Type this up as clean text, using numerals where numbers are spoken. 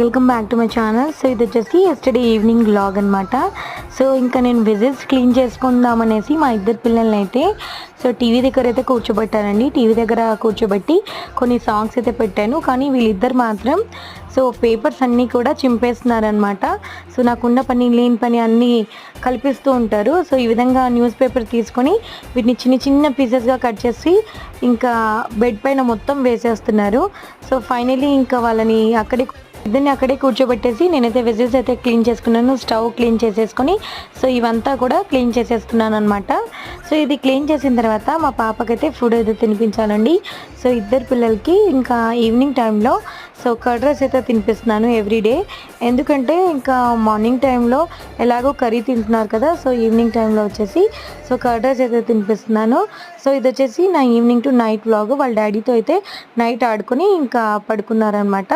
Welcome back to my channel. So ఇది వచ్చేసి yesterday evening vlog అనమాట. సో ఇంకా నేను విజిల్స్ క్లీన్ చేసుకుందామనేసి మా ఇద్దరు పిల్లల్ని అయితే టీవీ దగ్గర అయితే కూర్చోబెట్టానండి. టీవీ దగ్గర కూర్చోబెట్టి కొన్ని సాంగ్స్ అయితే పెట్టాను. కానీ వీళ్ళిద్దరు మాత్రం పేపర్స్ అన్నీ కూడా చింపేస్తున్నారనమాట. నాకున్న పని లేని పని అన్నీ కల్పిస్తూ ఉంటారు. ఈ విధంగా న్యూస్ పేపర్ తీసుకొని వీటిని చిన్న చిన్న పీసెస్గా కట్ చేసి ఇంకా బెడ్ పైన మొత్తం వేసేస్తున్నారు. ఫైనలీ ఇంకా వాళ్ళని ఇద్దరిని అక్కడే కూర్చోబెట్టేసి నేనైతే వెజిల్స్ అయితే క్లీన్ చేసుకున్నాను. స్టవ్ క్లీన్ చేసేసుకొని ఇవంతా కూడా క్లీన్ చేసేస్తున్నాను అనమాట. ఇది క్లీన్ చేసిన తర్వాత మా పాపకైతే ఫుడ్ అయితే తినిపించాలండి. ఇద్దరు పిల్లలకి ఇంకా ఈవినింగ్ టైంలో కర్డ్ రైస్ అయితే తినిపిస్తున్నాను ఎవ్రీడే. ఎందుకంటే ఇంకా మార్నింగ్ టైంలో ఎలాగో కర్రీ తింటున్నారు కదా, ఈవినింగ్ టైంలో వచ్చేసి కర్డ్ రైస్ అయితే తినిపిస్తున్నాను. ఇది వచ్చేసి నా ఈవినింగ్ టు నైట్ వ్లాగ్. వాళ్ళ డాడీతో అయితే నైట్ ఆడుకొని ఇంకా పడుకున్నారనమాట.